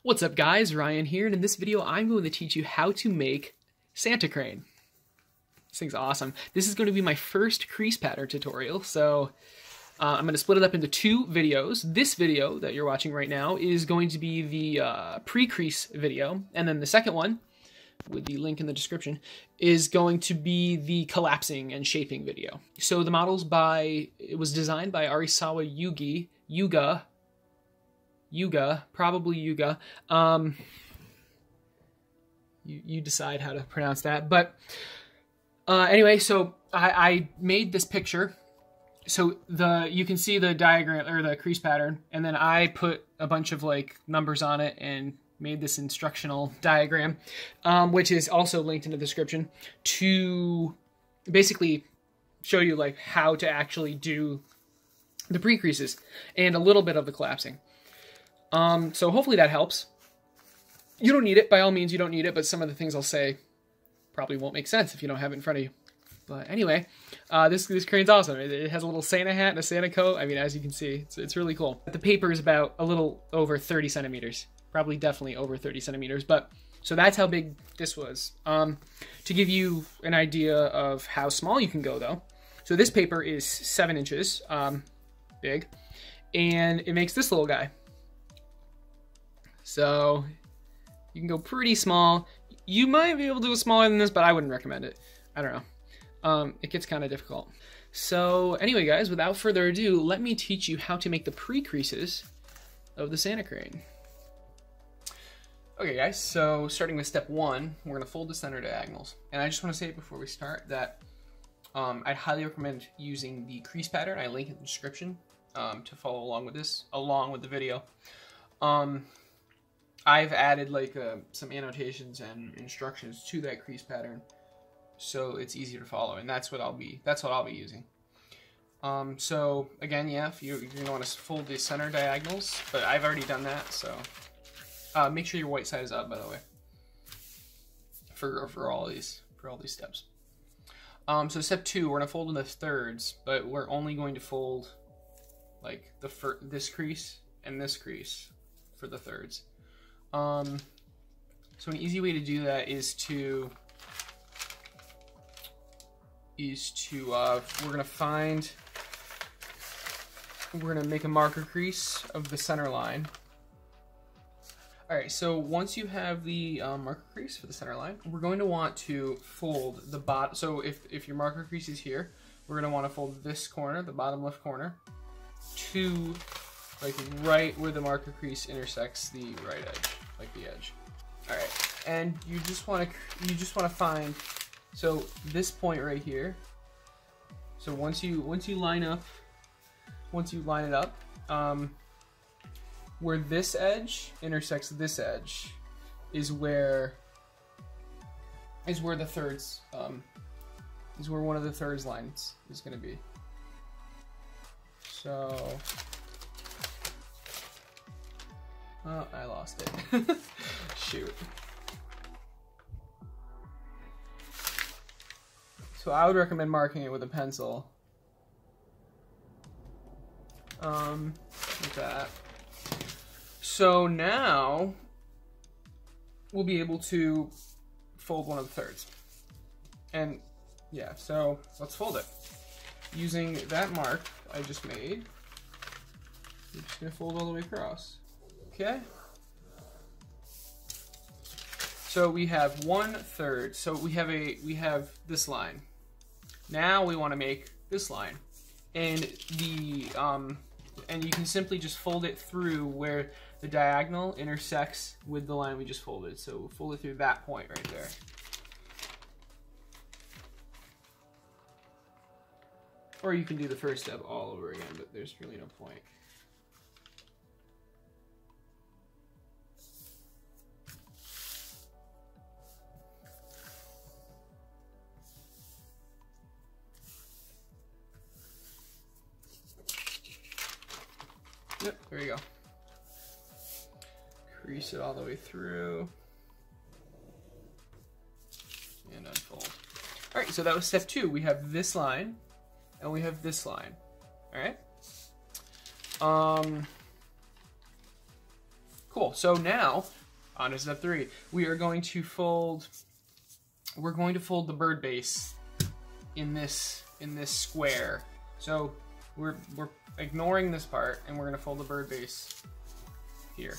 What's up guys, Ryan here, and in this video I'm going to teach you how to make Santa crane. This thing's awesome. This is going to be my first crease pattern tutorial, so I'm going to split it up into two videos. This video that you're watching right now is going to be the pre-crease video, and then the second one, with the link in the description, is going to be the collapsing and shaping video. So the model's it was designed by Arisawa Yuga, probably Yuga. You decide how to pronounce that. But anyway, so I made this picture. So you can see the diagram or the crease pattern, and then I put a bunch of like numbers on it and made this instructional diagram, which is also linked in the description, to basically show you like how to actually do the pre-creases and a little bit of the collapsing. So hopefully that helps. You don't need it, by all means you don't need it, but some of the things I'll say probably won't make sense if you don't have it in front of you. But anyway, this crane's awesome. It has a little Santa hat and a Santa coat. I mean, as you can see, it's really cool. The paper is about a little over 30 centimeters. Probably definitely over 30 centimeters, but so that's how big this was. To give you an idea of how small you can go though. So this paper is 7 inches big, and it makes this little guy. So you can go pretty small. You might be able to do smaller than this, but I wouldn't recommend it. I don't know. It gets kind of difficult. So anyway, guys, without further ado, let me teach you how to make the pre-creases of the Santa crane. Okay, guys, so starting with step 1, we're going to fold the center diagonals. And I just want to say before we start that I highly recommend using the crease pattern. I link in the description to follow along with this, along with the video. I've added like some annotations and instructions to that crease pattern, so it's easier to follow, and that's what I'll be using. So again, yeah, if you're gonna want to fold the center diagonals, but I've already done that, so make sure your white side is up, by the way, for all these steps. So step 2, we're gonna fold in the thirds, but we're only going to fold like this crease and this crease for the thirds. So an easy way to do that is we're gonna make a marker crease of the center line. All right, so once you have the marker crease for the center line, we're going to want to fold the bottom. So if your marker crease is here, we're gonna want to fold this corner, the bottom left corner, to like right where the marker crease intersects the right edge, like the edge. All right, and you just want to find, so this point right here. So once you line it up, where this edge intersects this edge is where the thirds is where one of the thirds lines is going to be. So oh, I lost it. Shoot. So I would recommend marking it with a pencil. Like that. So now we'll be able to fold one of the thirds. And yeah, so let's fold it. Using that mark I just made, we're just gonna fold all the way across. Okay. So we have 1/3. So we have this line. Now we want to make this line, and and you can simply just fold it through where the diagonal intersects with the line we just folded. So we'll fold it through that point right there. Or you can do the first step all over again, but there's really no point. Yep, there you go. Crease it all the way through. And unfold. Alright, so that was step 2. We have this line, and we have this line. Alright? Cool. So now, on to step 3. We are going to fold. We're going to fold the bird base in this square. So we're ignoring this part, and we're going to fold the bird base here.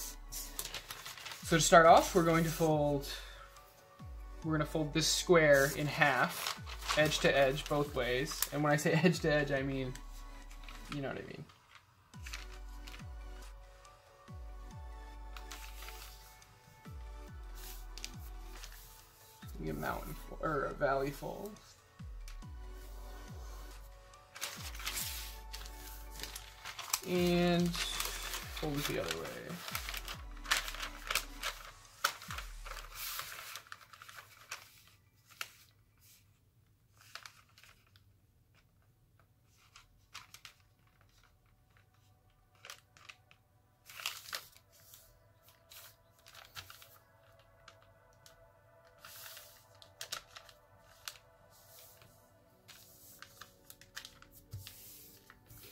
So to start off, we're going to fold this square in half, edge to edge, both ways. And when I say edge to edge, I mean, you know what I mean. A mountain or a valley fold. And fold it the other way.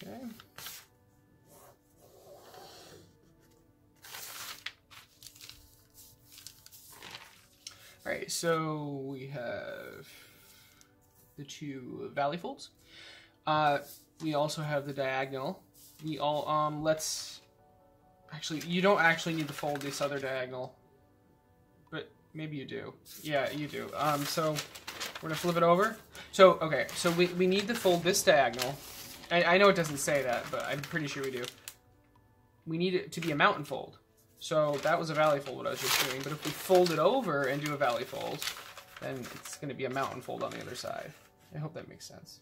Okay. All right, so we have the 2 valley folds. We also have the diagonal. We all let's actually, you don't actually need to fold this other diagonal, but maybe you do. Yeah, you do. So we're gonna flip it over. So okay, so we need to fold this diagonal. I know it doesn't say that, but I'm pretty sure we do. We need it to be a mountain fold. So that was a valley fold, what I was just doing. But if we fold it over and do a valley fold, then it's going to be a mountain fold on the other side. I hope that makes sense.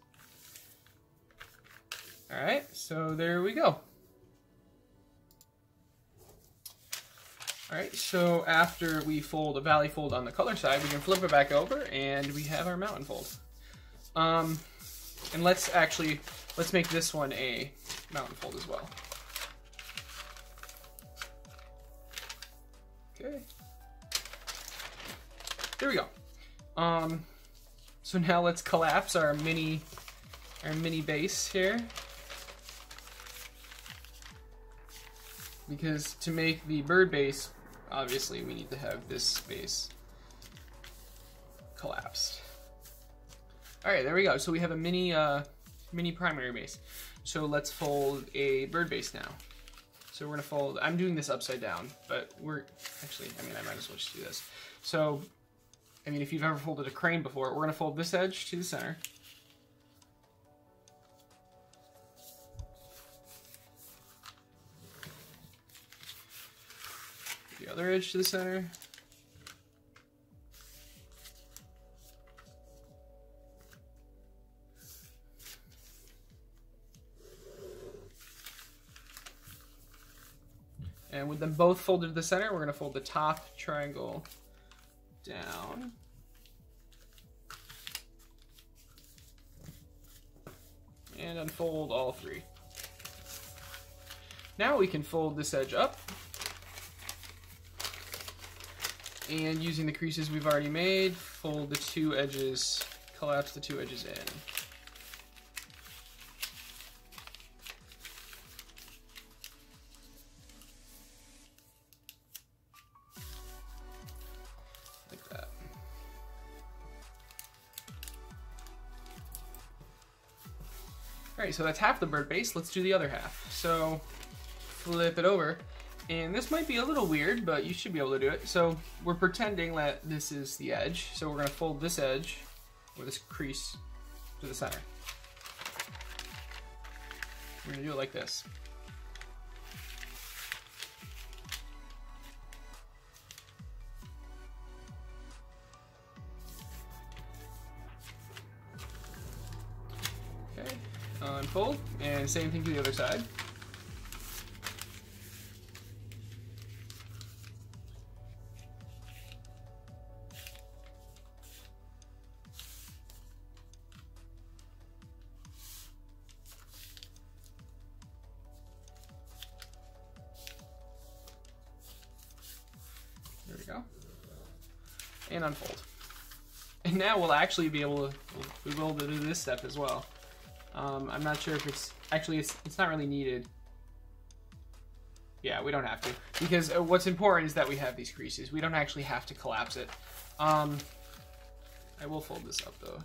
All right, so there we go. All right, so after we fold a valley fold on the color side, we can flip it back over, and we have our mountain fold. And let's make this one a mountain fold as well. Okay. There we go. So now let's collapse our mini base here. Because to make the bird base, obviously we need to have this base collapsed. All right, there we go. So we have a mini primary base. So let's fold a bird base now. So we're gonna fold, I'm doing this upside down, but I might as well just do this. So, I mean, if you've ever folded a crane before, we're gonna fold this edge to the center. The other edge to the center. And with them both folded to the center, we're going to fold the top triangle down. And unfold all 3. Now we can fold this edge up. And using the creases we've already made, fold the 2 edges, collapse the 2 edges in. All right, so that's half the bird base. Let's do the other half. So flip it over. And this might be a little weird, but you should be able to do it. So we're pretending that this is the edge. So we're going to fold this edge, or this crease, to the center. We're going to do it like this. Unfold, and same thing to the other side. There we go. And unfold. And now we'll actually be able to, we'll be able to do this step as well. I'm not sure if it's not really needed. Yeah, we don't have to, because what's important is that we have these creases. We don't actually have to collapse it. I will fold this up though.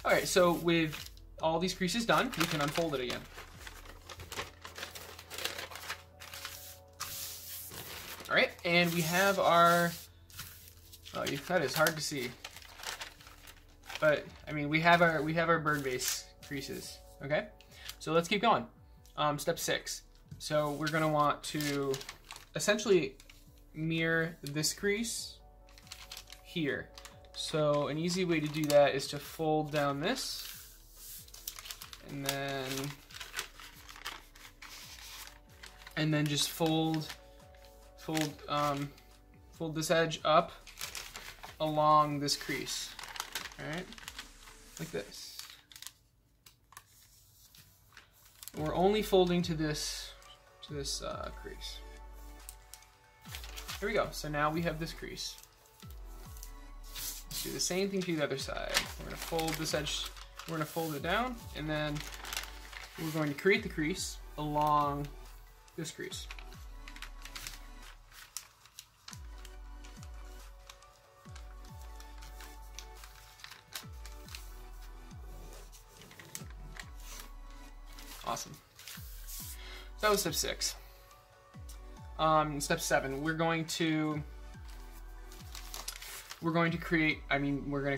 All right, so with all these creases done, we can unfold it again. All right, and we have our, oh, that is hard to see. But I mean, we have our bird vase creases, okay? So let's keep going. Step 6. So we're gonna want to essentially mirror this crease here. So an easy way to do that is to fold down this, and then just fold this edge up along this crease. All right, like this. And we're only folding to this crease. Here we go. So now we have this crease. Let's do the same thing to the other side. We're gonna fold this edge. We're gonna fold it down, and then we're going to create the crease along this crease. Awesome. So that was step 6. Step 7, we're going to create, we're going to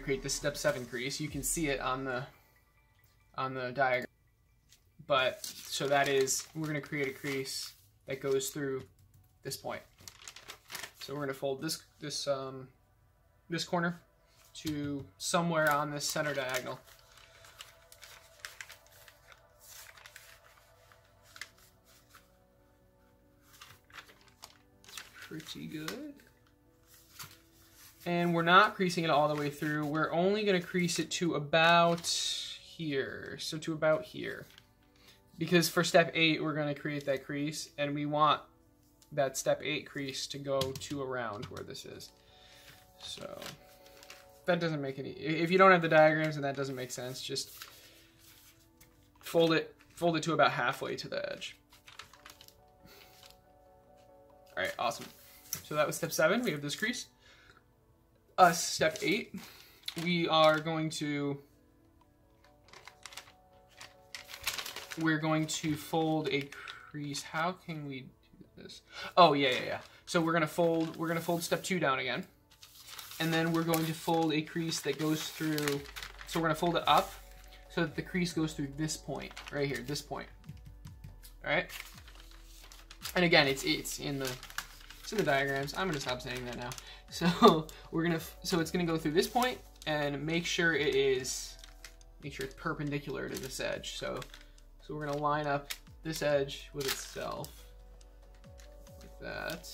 create the step 7 crease. You can see it on the diagram. But, so that is, we're going to create a crease that goes through this point. So we're going to fold this corner to somewhere on this center diagonal. Pretty good. And we're not creasing it all the way through. We're only going to crease it to about here. So to about here. Because for step 8, we're going to create that crease, and we want that step 8 crease to go to around where this is. So that doesn't make any, if you don't have the diagrams and that doesn't make sense, just fold it to about halfway to the edge. All right, awesome. So that was step 7. We have this crease. Step 8, we're going to fold a crease. How can we do this? Oh, yeah. So we're gonna fold step 2 down again, and then we're going to fold a crease that goes through. So we're gonna fold it up so that the crease goes through this point right here, this point. All right. And again, it's in the diagrams. I'm gonna stop saying that now. So it's gonna go through this point and make sure it's perpendicular to this edge. So we're gonna line up this edge with itself like that,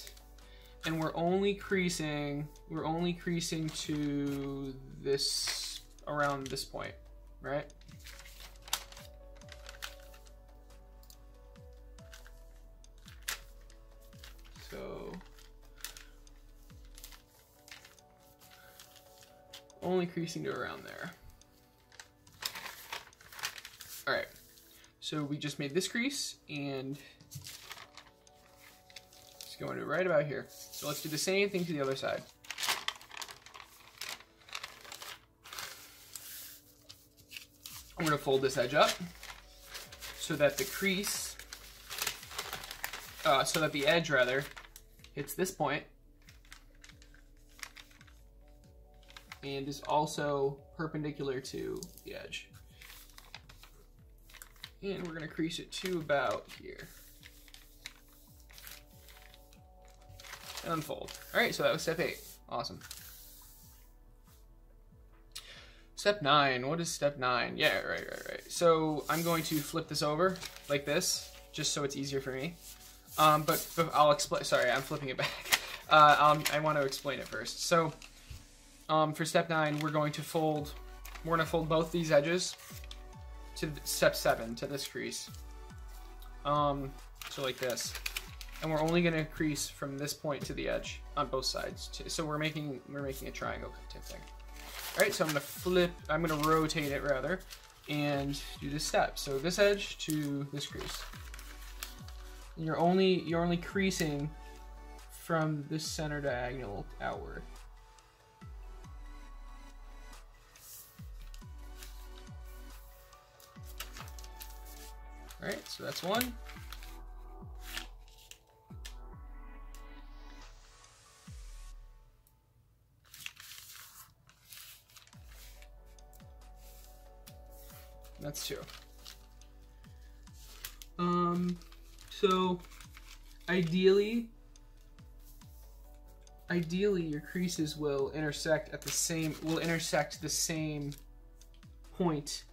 and we're only creasing to this, around this point, right? So only creasing to around there. All right, so we just made this crease, and it's going to right about here. So let's do the same thing to the other side. I'm going to fold this edge up so that the crease, so that the edge rather hits this point and is also perpendicular to the edge. And we're going to crease it to about here. And unfold. All right, so that was step 8. Awesome. Step 9. What is step 9? Yeah, right. So I'm going to flip this over like this, just so it's easier for me. But I'll explain. Sorry, I'm flipping it back. I want to explain it first. So for step 9, we're going to fold both these edges to step 7, to this crease. So like this. And we're only going to crease from this point to the edge on both sides. So we're making a triangle type thing. All right, so I'm going to rotate it rather, and do this step. So this edge to this crease. You're only creasing from this center diagonal outward. All right, so that's one. That's two. So ideally your creases will intersect the same point.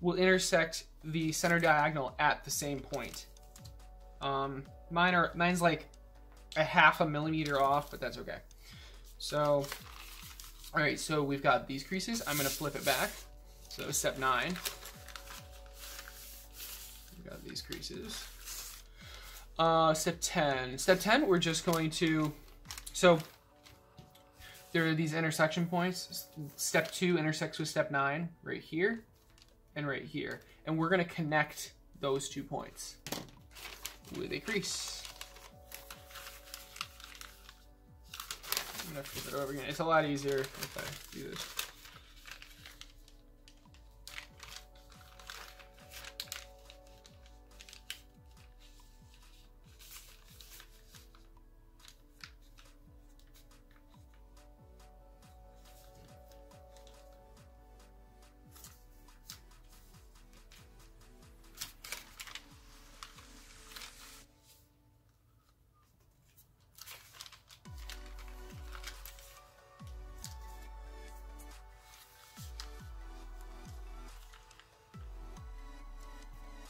Will intersect the center diagonal at the same point. Mine's like a half a millimeter off, but that's okay. So, all right, so we've got these creases. I'm gonna flip it back. So step 9. We've got these creases. Step 10. Step 10, we're just going to, so there are these intersection points. Step 2 intersects with step 9 right here and right here. And we're gonna connect those 2 points with a crease. I'm gonna flip it over again. It's a lot easier if I do this.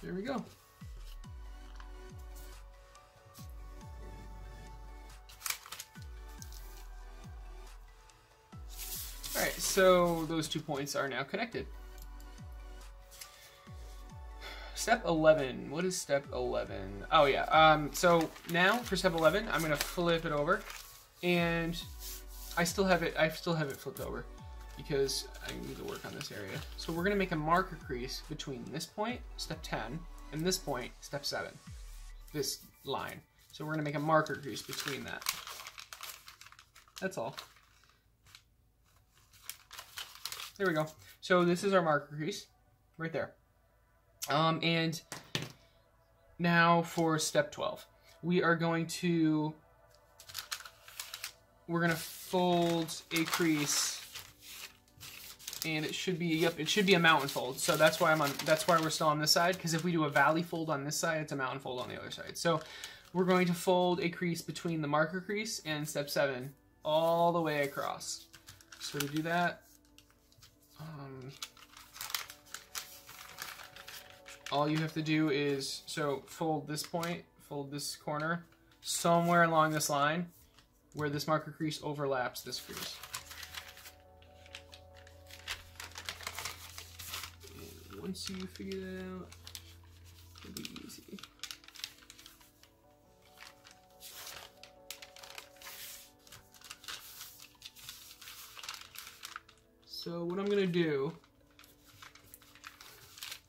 There we go. All right, so those 2 points are now connected. Step 11, what is step 11? Oh yeah, so now for step 11, I'm gonna flip it over, and I still have it flipped over because I need to work on this area. So we're gonna make a marker crease between this point, step 10, and this point, step 7, this line. So we're gonna make a marker crease between that. That's all. There we go. So this is our marker crease, right there. And now for step 12, we're gonna fold a crease. And it should be, yep, it should be a mountain fold. So that's why we're still on this side, because if we do a valley fold on this side, it's a mountain fold on the other side. So we're going to fold a crease between the marker crease and step 7 all the way across. So to do that, all you have to do is, so fold this point, fold this corner somewhere along this line where this marker crease overlaps this crease. Once you figure that out, it'll be easy. So what I'm gonna do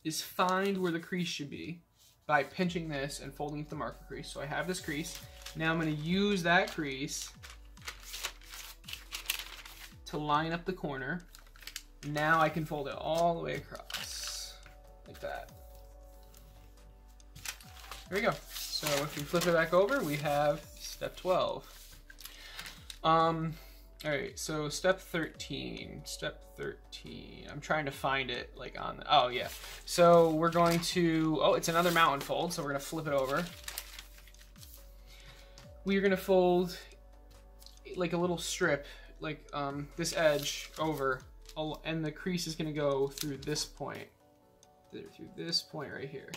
is find where the crease should be by pinching this and folding it to the marker crease. So I have this crease. Now I'm gonna use that crease to line up the corner. Now I can fold it all the way across. Like that. There we go. So if we flip it back over, we have step 12. All right, so step 13. Step 13. I'm trying to find it like on the, oh yeah. So we're going to, oh, it's another mountain fold, so we're gonna flip it over. We're gonna fold like a little strip, like this edge over, and the crease is gonna go through this point. Through this point right here.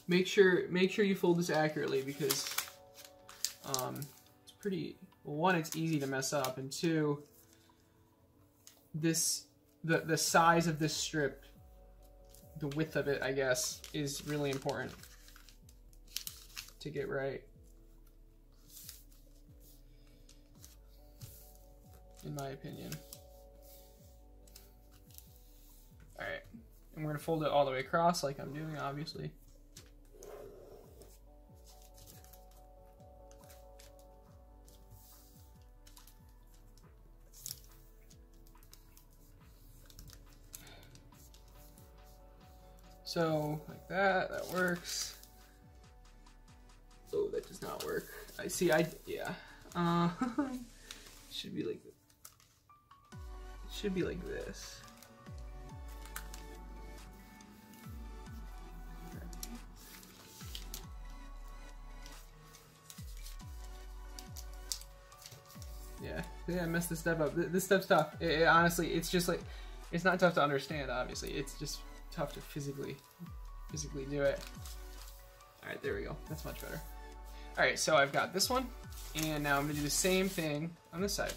Make sure you fold this accurately, because it's pretty, well, one, it's easy to mess up, and two, this the size of this strip, the width of it, I guess, is really important to get right, in my opinion. And we're gonna fold it all the way across like I'm doing, obviously. So, like that works. Oh, that does not work. I see, yeah. Should be like, it should be like this. Yeah, I messed this step up. This step's tough. Honestly, it's just like, it's not tough to understand, obviously. It's just tough to physically do it. All right, there we go. That's much better. All right, so I've got this one, and now I'm gonna do the same thing on this side.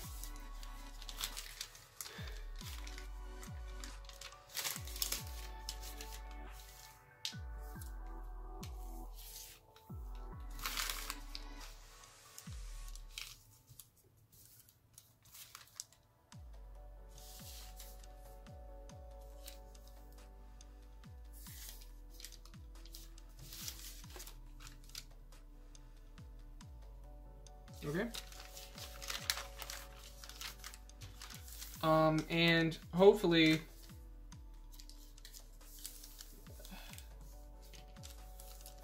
Okay. And hopefully,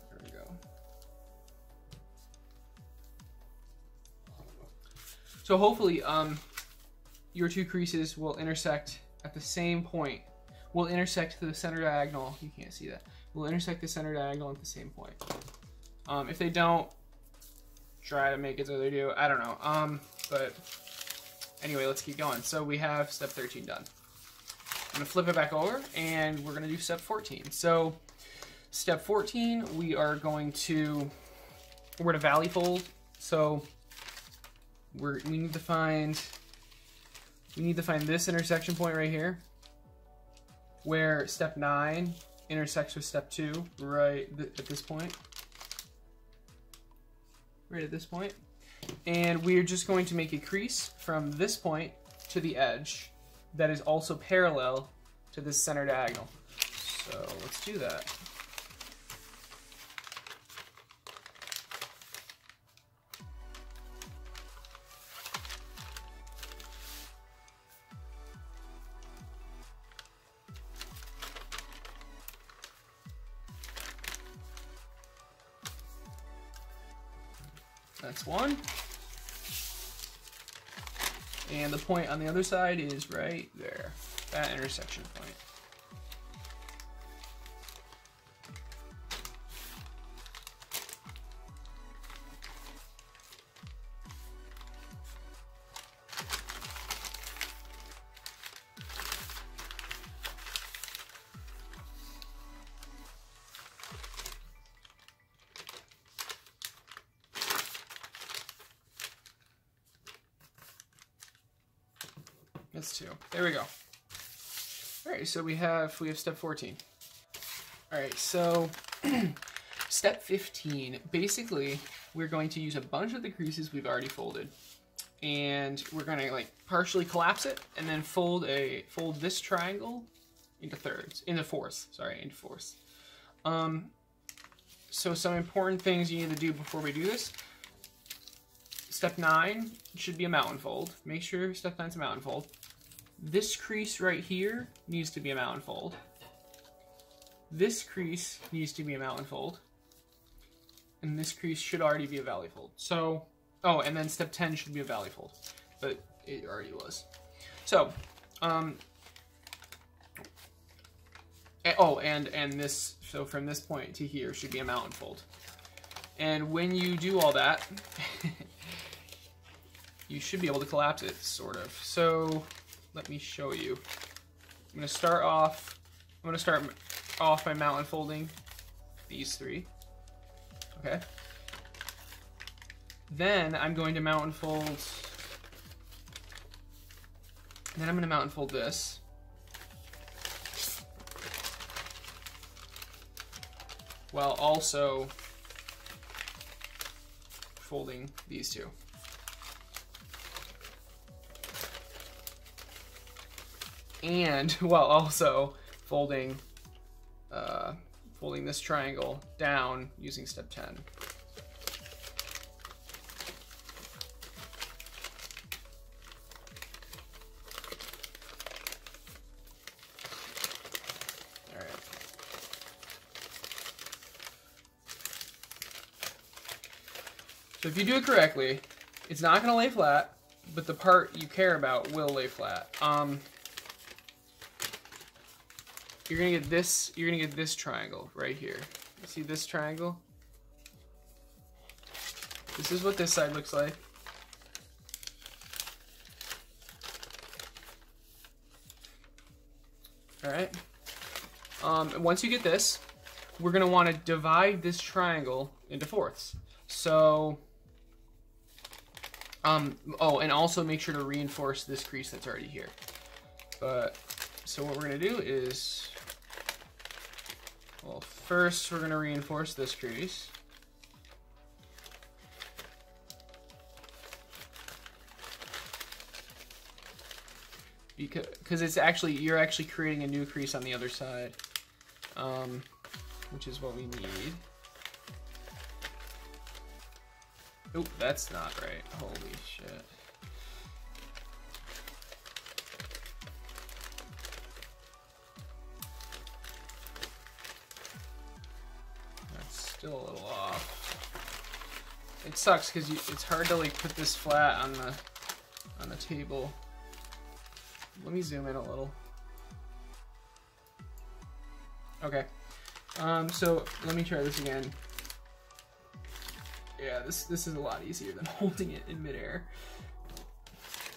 there we go. So hopefully, your two creases will intersect at the same point. Will intersect to the center diagonal. You can't see that. Will intersect the center diagonal at the same point. If they don't, try to make it so they do. I don't know. But anyway, let's keep going. So we have step 13 done. I'm gonna flip it back over and we're gonna do step 14. So step 14, we're gonna valley fold. So we need to find this intersection point right here, where step 9 intersects with step 2, right at this point. Right at this point. And we're just going to make a crease from this point to the edge that is also parallel to this center diagonal. So let's do that. That's one. And the point on the other side is right there, that intersection point. That's 2. There we go. All right, so we have step 14. All right, so step 15. Basically, we're going to use a bunch of the creases we've already folded, and we're going to like partially collapse it, and then fold this triangle into fourths. So some important things you need to do before we do this. Step 9 should be a mountain fold. Make sure step 9's a mountain fold. This crease right here needs to be a mountain fold. This crease needs to be a mountain fold. And this crease should already be a valley fold. So, oh, and then step 10 should be a valley fold, but it already was. So, and this, so from this point to here should be a mountain fold. And when you do all that, you should be able to collapse it, sort of. So let me show you. I'm gonna start off by mountain folding these 3. Okay. Then I'm going to mountain fold. Then I'm gonna mountain fold this. While also folding these 2. And while also folding folding this triangle down using step 10. So if you do it correctly, it's not going to lay flat, but the part you care about will lay flat. You're going to get this. You're going to get this triangle right here. You see this triangle? This is what this side looks like. All right. Once you get this, we're going to want to divide this triangle into fourths. So, oh, and also make sure to reinforce this crease that's already here. But, so what we're going to do is, well, first we're going to reinforce this crease. Because it's actually, you're actually creating a new crease on the other side, which is what we need. Oh, that's not right. Holy shit. That's still a little off. It sucks because it's hard to like put this flat on the table. Let me zoom in a little. Okay. So let me try this again. Yeah, this is a lot easier than holding it in midair.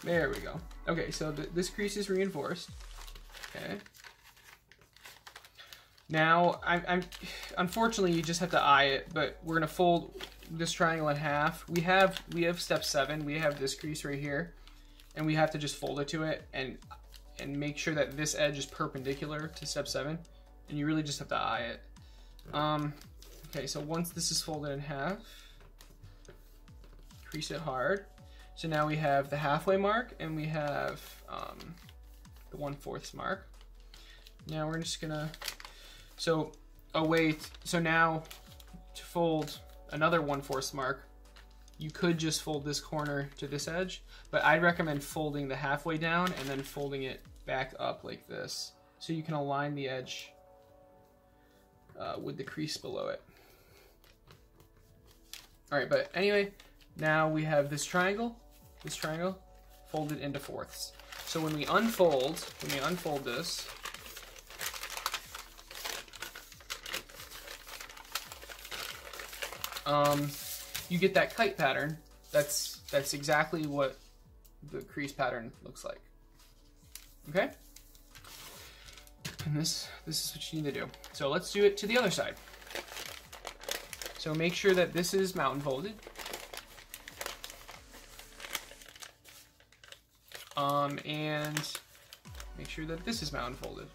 There we go. Okay, so this crease is reinforced. Okay. Now, unfortunately, you just have to eye it, but we're gonna fold this triangle in half. We have step 7. We have this crease right here, and we have to just fold it to it and make sure that this edge is perpendicular to step 7, and you really just have to eye it. Okay, so once this is folded in half, crease it hard. So now we have the halfway mark and we have the 1/4 mark. Now we're just gonna, so now to fold another 1/4 mark, you could just fold this corner to this edge, but I'd recommend folding the halfway down and then folding it back up like this, so you can align the edge with the crease below it. All right, but anyway, now we have this triangle folded into fourths. So when we unfold this, you get that kite pattern. That's exactly what the crease pattern looks like. Okay? And this is what you need to do. So let's do it to the other side. So make sure that this is mountain folded. And make sure that this is mountain folded.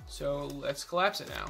So let's collapse it now.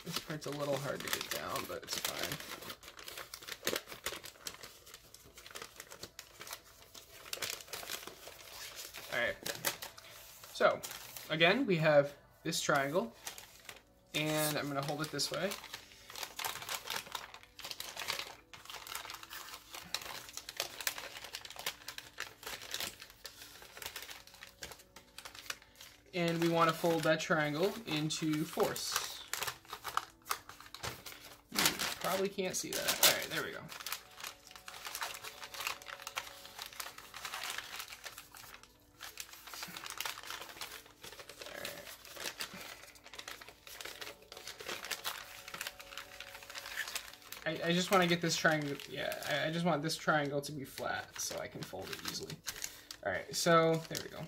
This part's a little hard to get down, but it's fine. Alright, so again, we have this triangle, and I'm going to hold it this way. And we want to fold that triangle into fourths. Probably can't see that. All right, there we go. All right. I just want to get this triangle, yeah, I just want this triangle to be flat so I can fold it easily. All right, so there we go.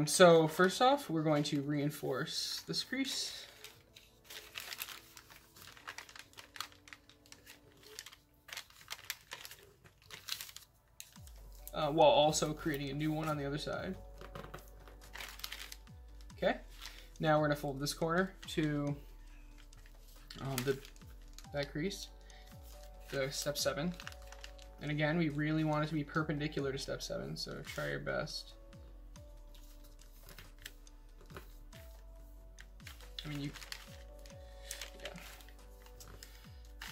So first off, we're going to reinforce this crease. While also creating a new one on the other side. Okay, now we're gonna fold this corner to that crease, the step 7. And again, we really want it to be perpendicular to step 7, so try your best. I mean, yeah.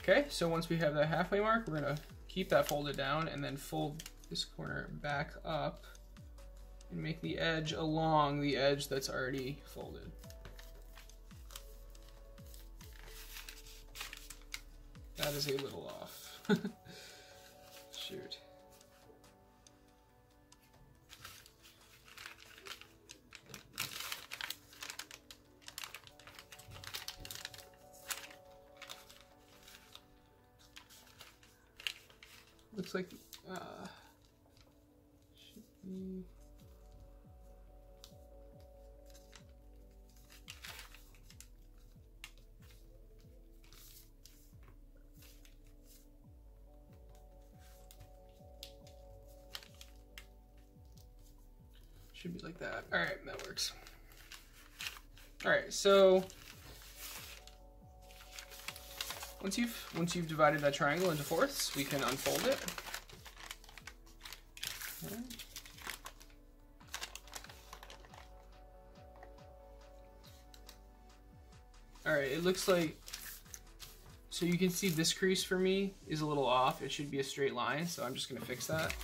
Okay, so once we have that halfway mark, we're gonna keep that folded down and then fold this corner back up and make the edge along the edge that's already folded. That is a little off. Shoot. Looks like should be. Should be like that. All right, that works. All right, so once you've divided that triangle into fourths, we can unfold it. Okay. All right, it looks like, so you can see this crease for me is a little off. It should be a straight line, so I'm just gonna fix that.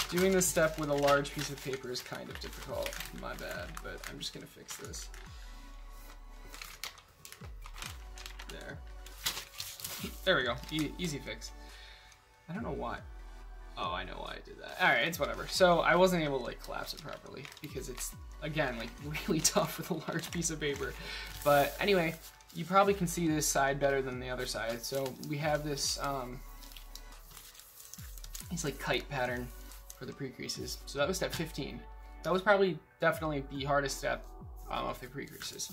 Doing this step with a large piece of paper is kind of difficult, my bad, but I'm just gonna fix this. There we go, easy fix. I don't know why. Oh, I know why I did that. All right, it's whatever. So I wasn't able to like collapse it properly because it's, again, like really tough with a large piece of paper. But anyway, you probably can see this side better than the other side. So we have this, it's like kite pattern for the pre-creases. So that was step 15. That was probably definitely the hardest step of the pre-creases.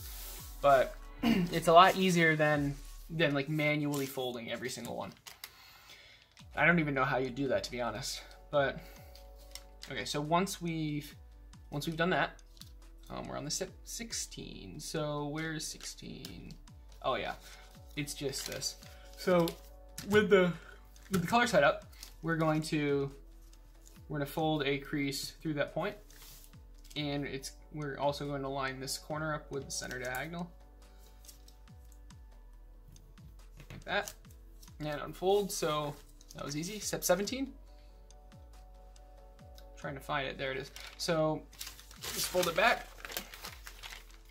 But it's a lot easier than like manually folding every single one. I don't even know how you do that, to be honest. But okay, so once we've done that, we're on the step 16. So where's 16? Oh yeah, it's just this. So with the color set up, we're gonna fold a crease through that point, and we're also going to line this corner up with the center diagonal, like that, and unfold. So that was easy. Step 17. Trying to find it. There it is. So just fold it back,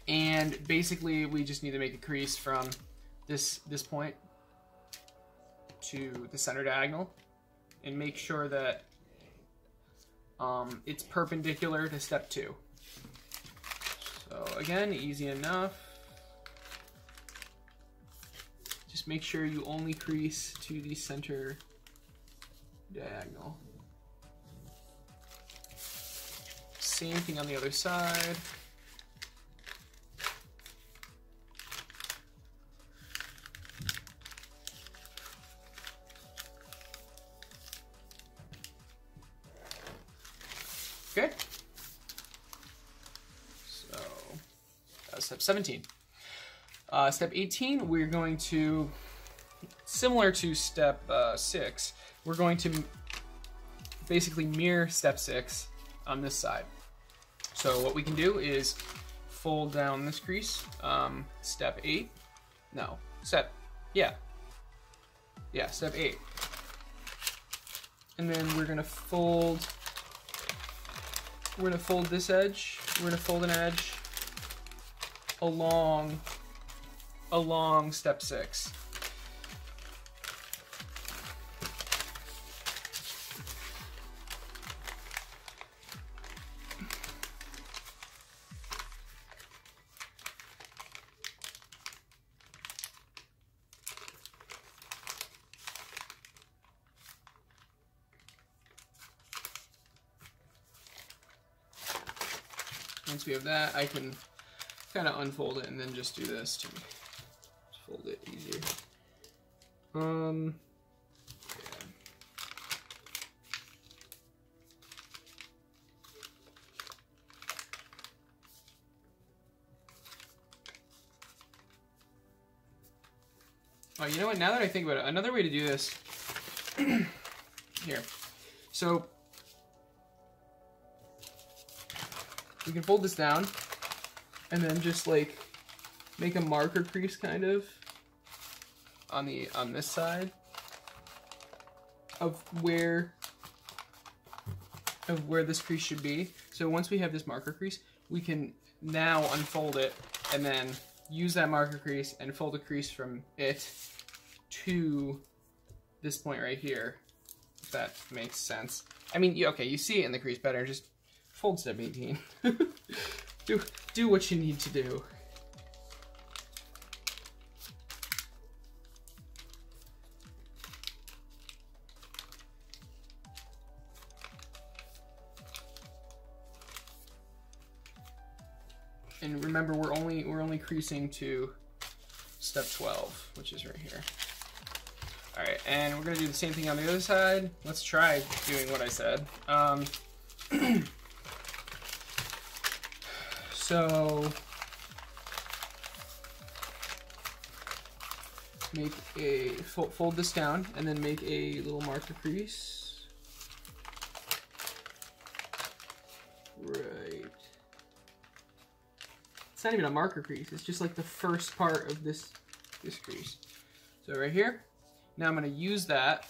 and basically we just need to make a crease from this point to the center diagonal, and make sure that it's perpendicular to step 2. So again, easy enough. Just make sure you only crease to the center diagonal. Same thing on the other side. Okay. So that was step 17. Step 18, we're going to, similar to step 6, we're going to basically mirror step 6 on this side. So what we can do is fold down this crease, step 8, no, step 8. And then we're gonna fold this edge, we're gonna fold an edge along step 6. once we have that, I can kind of unfold it and then just do this to fold it easier. Yeah. Oh, you know what? Now that I think about it, another way to do this here. So we can fold this down and then just like make a marker crease kind of on this side of where this crease should be. So once we have this marker crease, we can now unfold it and then use that marker crease and fold a crease from it to this point right here, if that makes sense. I mean, okay, you see it in the crease pattern, just fold step 18. do what you need to do. And remember, we're only creasing to step 12, which is right here. All right, and we're gonna do the same thing on the other side. Let's try doing what I said. So make a fold this down and then make a little marker crease. Right. It's not even a marker crease. It's just like the first part of this crease. So right here. Now I'm going to use that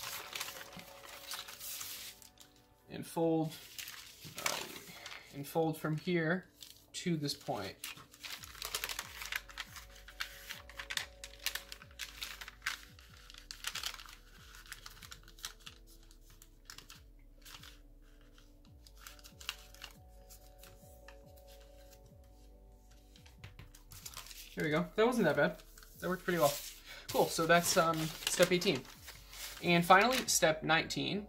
and fold from here to this point. There we go. That wasn't that bad. That worked pretty well. Cool, so that's step 18. And finally, step 19.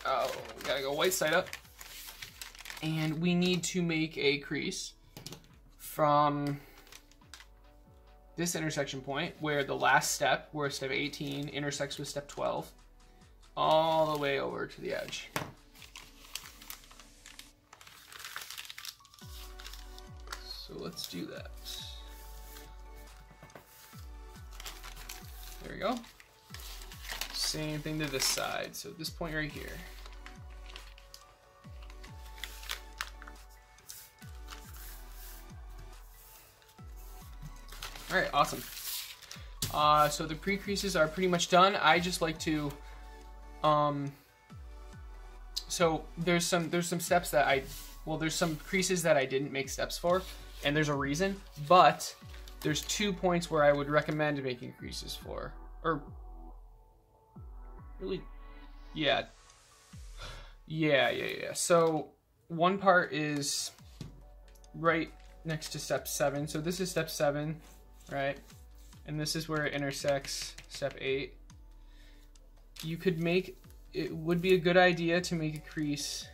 Oh, we gotta go white side up. And we need to make a crease from this intersection point where the last step, where step 18 intersects with step 12, all the way over to the edge. So let's do that. There we go. Same thing to this side. So this point right here. All right, awesome. So the pre-creases are pretty much done. I just like to, so there's some steps that there's some creases that I didn't make steps for, and there's a reason, but there's 2 points where I would recommend making creases for, or really, yeah. So one part is right next to step 7. So this is step 7, right? And this is where it intersects step 8. You could it would be a good idea to make a crease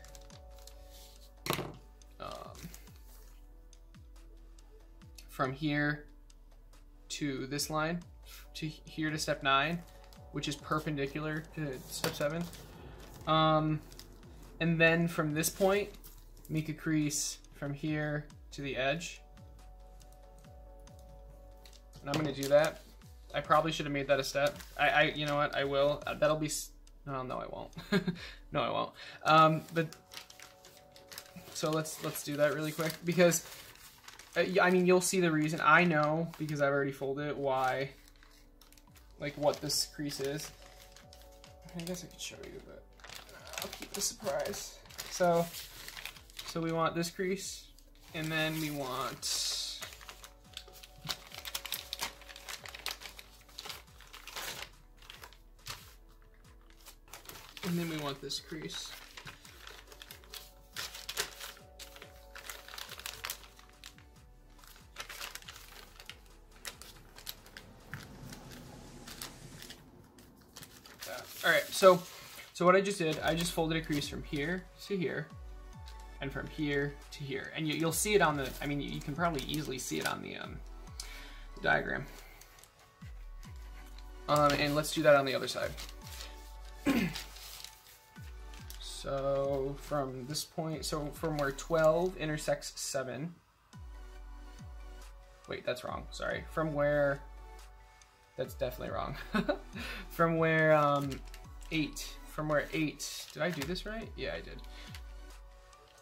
from here to this line, to here to step 9, which is perpendicular to step 7. And then from this point, make a crease from here to the edge. And I'm gonna do that. I probably should have made that a step. You know what, I will. That'll be, no, I won't. No, I won't. But, so let's do that really quick, because I mean, you'll see the reason. I know, because I've already folded it, why, like what this crease is. I guess I could show you, but I'll keep it a surprise. So we want this crease, and then we want, this crease. All right, so what I just did, I just folded a crease from here to here, and from here to here. And you'll see it on the, I mean, you can probably easily see it on the diagram. And let's do that on the other side. So from this point, so from where 12 intersects 7. Wait, that's wrong. Sorry. From where, that's definitely wrong. From where 8, from where 8, did I do this right? Yeah, I did.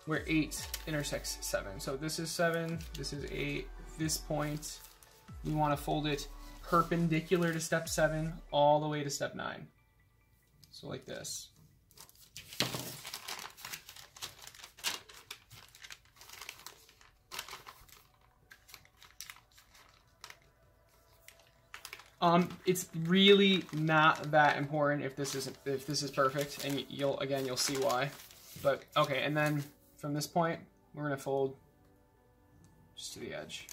Where 8 intersects 7. So this is 7, this is 8. This point, we want to fold it perpendicular to step 7 all the way to step 9. So like this. It's really not that important if this is perfect, and you'll see why. But okay, and then from this point, we're gonna fold just to the edge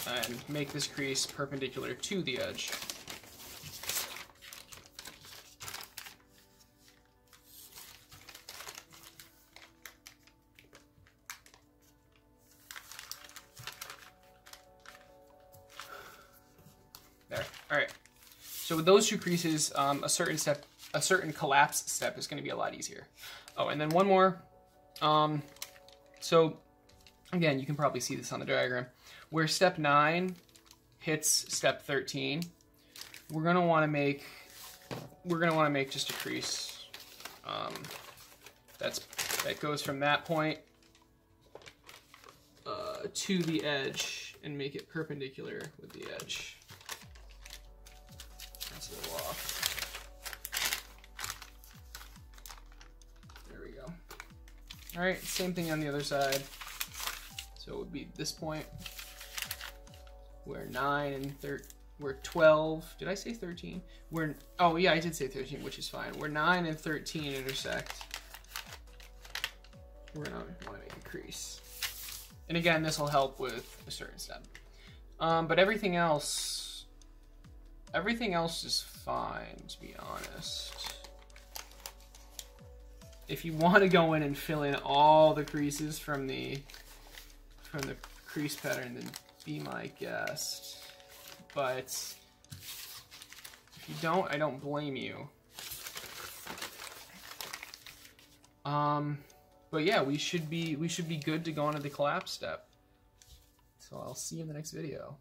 and make this crease perpendicular to the edge. There. All right. So with those two creases, a certain collapse step is going to be a lot easier. Oh, and then one more. So again, you can probably see this on the diagram. Where step 9 hits step 13, we're going to want to make just a crease that goes from that point to the edge and make it perpendicular with the edge. That's a little off. There we go. All right, same thing on the other side. So it would be this point where 9 and 13, where 12, did I say 13? Oh yeah, I did say 13, which is fine. Where 9 and 13 intersect, we're gonna wanna make a crease. And again, this will help with a certain step. But everything else is fine, to be honest. If you want to go in and fill in all the creases from the crease pattern, then be my guest. But if you don't, I don't blame you. But yeah, we should be good to go on to the collapse step. So I'll see you in the next video.